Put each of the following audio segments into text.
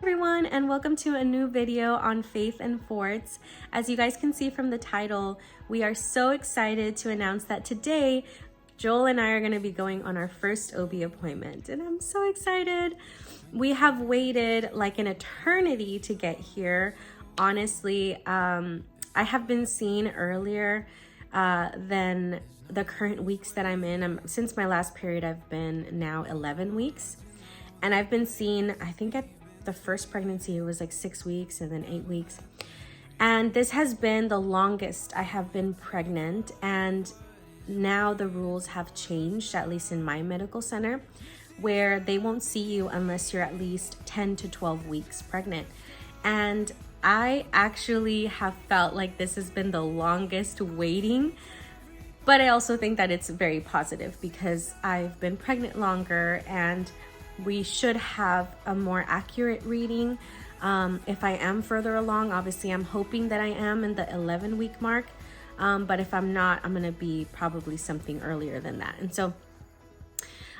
Everyone, and welcome to a new video on Faith and Forts. As you guys can see from the title, we are so excited to announce that today Joel and I are going to be going on our first OB appointment, and I'm so excited. We have waited like an eternity to get here. Honestly, I have been seen earlier than the current weeks that I'm in. Since my last period, I've been now 11 weeks, and I've been seen, I think at the first pregnancy, it was like 6 weeks and then 8 weeks. And this has been the longest I have been pregnant. And now the rules have changed, at least in my medical center, where they won't see you unless you're at least 10 to 12 weeks pregnant. And I actually have felt like this has been the longest waiting, but I also think that it's very positive because I've been pregnant longer and we should have a more accurate reading. If I am further along, obviously I'm hoping that I am in the 11-week mark. But if I'm not, I'm gonna be probably something earlier than that. And so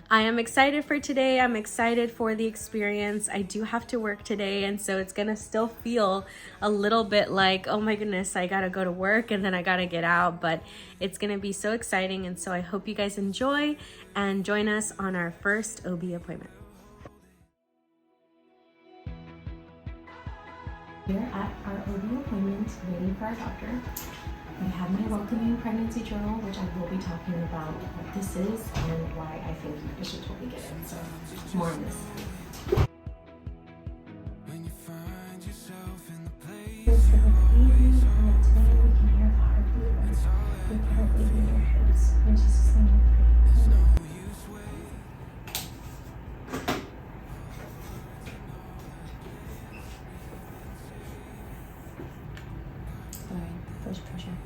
I am excited for today. I'm excited for the experience. I do have to work today, and so it's gonna still feel a little bit like, oh my goodness, I gotta go to work and then I gotta get out, but it's gonna be so exciting. And so I hope you guys enjoy and join us on our first OB appointment. Here at our OB appointment, waiting for our doctor, we have my welcoming pregnancy journal, which I will be talking about what this is and why I think you should totally get it. So more on this. When you find yourself in the place today we can hear a heartbeat. We put our baby in your hips and just sing it. First pressure.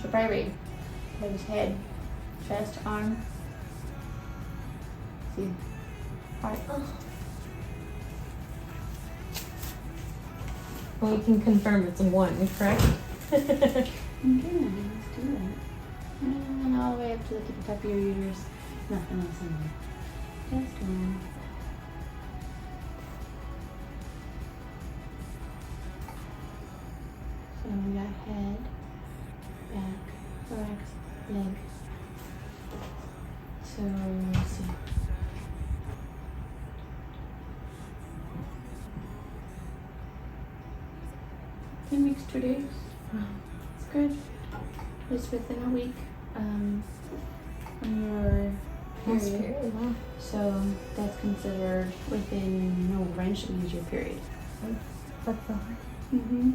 So probably his head, chest, arm. See. Heart. Oh. Well, you can confirm it's a 1, correct? Okay, let's do that. And all the way up to the top of your uterus. Nothing else in there. Just 1. So we got head, back, thorax, leg. So let's see. It makes 2 days. It's good. It's within a week. On your period. Wow. So that's considered within no wrench means your period. That's the heart. Mm-hmm.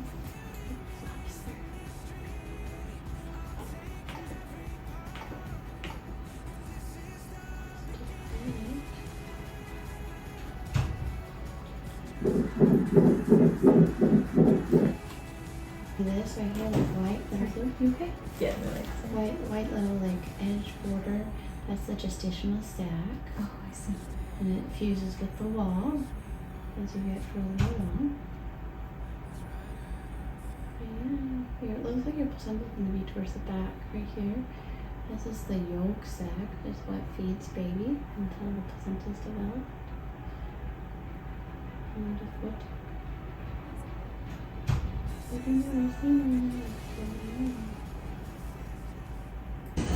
This right here, like white little, you okay? Yeah, I like that. White little like edge border. That's the gestational sac. Oh, I see. And it fuses with the wall as you get further along. Yeah, it looks like your placenta's going to be towards the back right here. This is the yolk sac. It's what feeds baby until the placenta's developed. And the foot.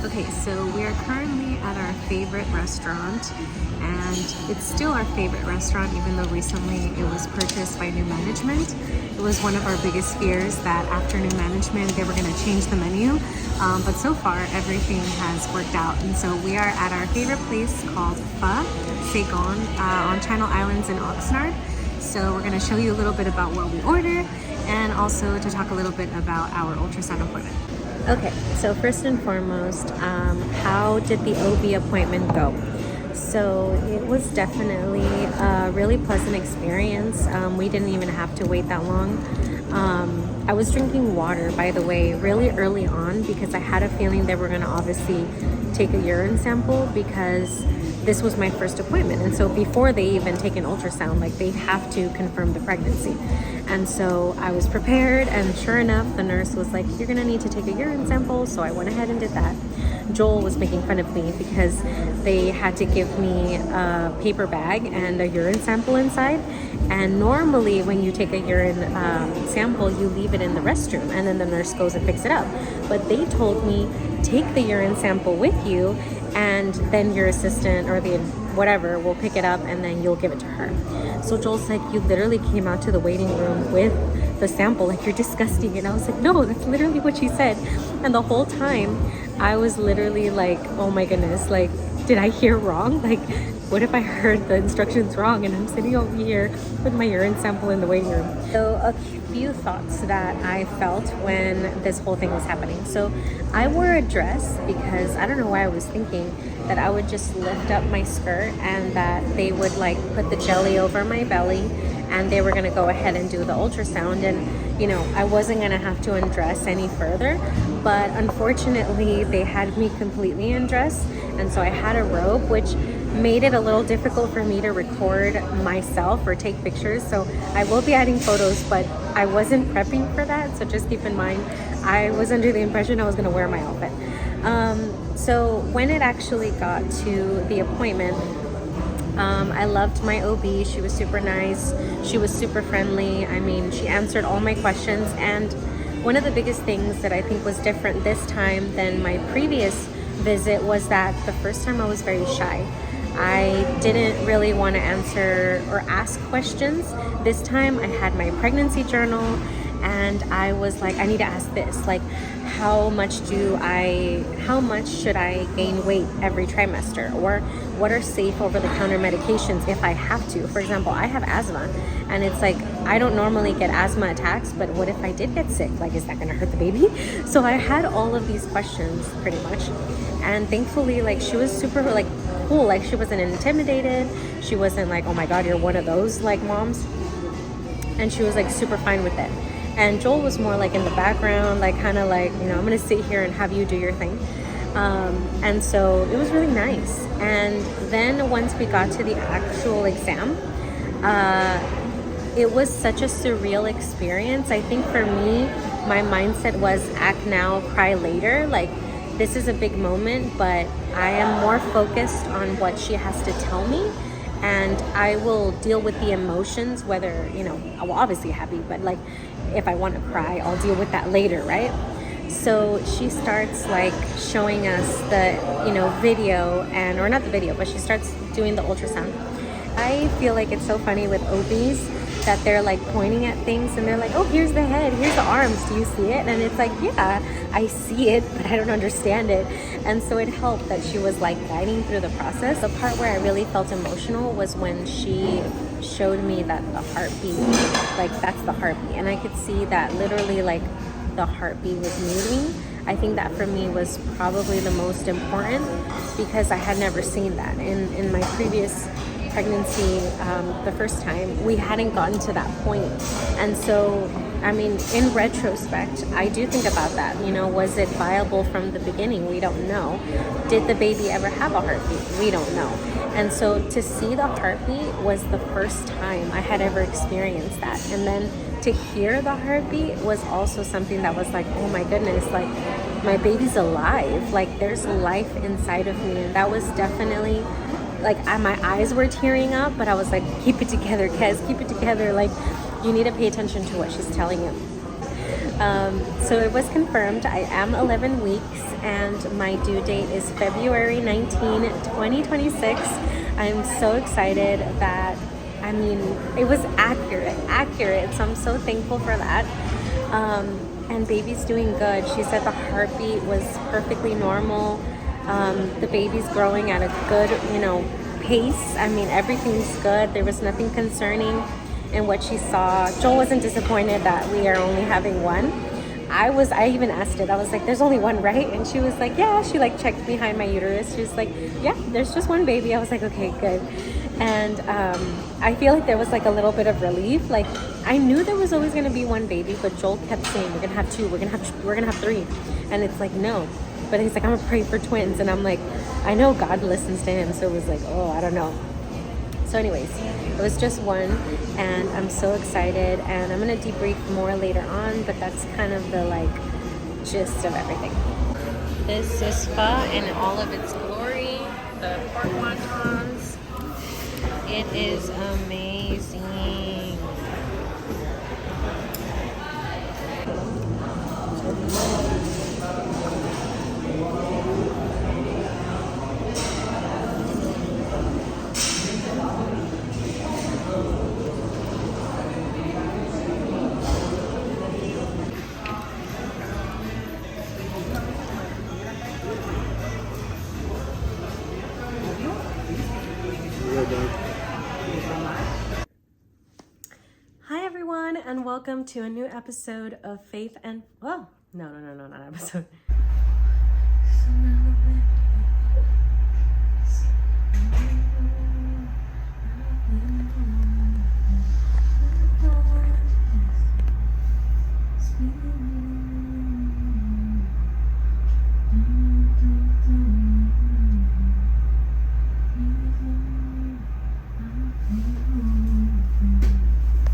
Okay, so we are currently at our favorite restaurant, and it's still our favorite restaurant even though recently it was purchased by new management. It was one of our biggest fears that after new management they were going to change the menu, but so far everything has worked out. And so we are at our favorite place called Pho Saigon on Channel Islands in Oxnard. So we're going to show you a little bit about what we ordered and also to talk a little bit about our ultrasound appointment. Okay, so first and foremost, how did the OB appointment go? So it was definitely a really pleasant experience. We didn't even have to wait that long. I was drinking water, by the way, really early on because I had a feeling they were going to obviously take a urine sample because this was my first appointment. And so before they even take an ultrasound, like they have to confirm the pregnancy. And so I was prepared, and sure enough, the nurse was like, you're gonna need to take a urine sample. So I went ahead and did that. Joel was making fun of me because they had to give me a paper bag and a urine sample inside. And normally when you take a urine sample, you leave it in the restroom and then the nurse goes and picks it up. But they told me, take the urine sample with you, and then your assistant or the whatever will pick it up and then you'll give it to her. So Joel's like, you literally came out to the waiting room with the sample, like you're disgusting. And I was like, no, that's literally what she said. And the whole time I was literally like, oh my goodness, like, did I hear wrong? Like, what if I heard the instructions wrong and I'm sitting over here with my urine sample in the waiting room? So a few thoughts that I felt when this whole thing was happening. So I wore a dress because I don't know why I was thinking that I would just lift up my skirt and that they would like put the jelly over my belly and they were gonna go ahead and do the ultrasound, and you know, I wasn't gonna have to undress any further. But unfortunately they had me completely undressed, and so I had a robe, which made it a little difficult for me to record myself or take pictures. So I will be adding photos, but I wasn't prepping for that, so just keep in mind I was under the impression I was gonna wear my outfit. So when it actually got to the appointment, I loved my OB. She was super nice. She was super friendly. I mean, she answered all my questions. And one of the biggest things that I think was different this time than my previous visit was that the first time I was very shy. I didn't really want to answer or ask questions. This time I had my pregnancy journal and I was like, I need to ask this, like, how much should I gain weight every trimester, or what are safe over-the-counter medications if I have to? For example, I have asthma, and it's like, I don't normally get asthma attacks, but what if I did get sick? Like, is that gonna hurt the baby? So I had all of these questions pretty much, and thankfully, like, she was super like cool. Like, she wasn't intimidated. She wasn't like, oh my God, you're one of those like moms. And she was like super fine with it. And Joel was more like in the background, like kind of like, you know, I'm gonna sit here and have you do your thing. And so it was really nice. And then once we got to the actual exam, it was such a surreal experience. I think for me, my mindset was act now, cry later. Like, this is a big moment, but I am more focused on what she has to tell me. And I will deal with the emotions, whether, you know, I will obviously happy, but like if I want to cry, I'll deal with that later, right? So she starts like showing us the, you know, video, and, or not the video, but she starts doing the ultrasound. I feel like it's so funny with OBs that they're like pointing at things and they're like, oh, here's the head, here's the arms, do you see it? And it's like, yeah, I see it, but I don't understand it. And so it helped that she was like guiding through the process. The part where I really felt emotional was when she showed me that the heartbeat, like that's the heartbeat. And I could see that literally like the heartbeat was moving. I think that for me was probably the most important because I had never seen that. In my previous pregnancy, the first time, we hadn't gotten to that point. And so, I mean, in retrospect, I do think about that. You know, was it viable from the beginning? We don't know. Did the baby ever have a heartbeat? We don't know. And so to see the heartbeat was the first time I had ever experienced that. And then to hear the heartbeat was also something that was like, oh my goodness, like my baby's alive. Like there's life inside of me. And that was definitely like my eyes were tearing up, but I was like, keep it together, Kez, keep it together. Like, you need to pay attention to what she's telling you. So it was confirmed. I am 11 weeks and my due date is February 19, 2026. I'm so excited that, I mean, it was accurate. So I'm so thankful for that. And baby's doing good. She said the heartbeat was perfectly normal. The baby's growing at a good, you know, pace. I mean, everything's good. There was nothing concerning in what she saw. Joel wasn't disappointed that we are only having one. I even asked it. I was like, there's only one, right? And she was like, yeah. She like checked behind my uterus. She was like, yeah, there's just one baby. I was like, okay, good. And I feel like there was like a little bit of relief. Like I knew there was always going to be one baby, but Joel kept saying, we're going to have two, we're going to have three. And it's like, no, But he's like, I'm gonna pray for twins. And I'm like, I know God listens to him. So it was like, oh, I don't know. So anyways, it was just one, and I'm so excited, and I'm gonna debrief more later on, but that's kind of the like gist of everything. This is pho in all of its glory, the pork wontons. It is amazing. Hi everyone, and welcome to a new episode of Faith and not episode.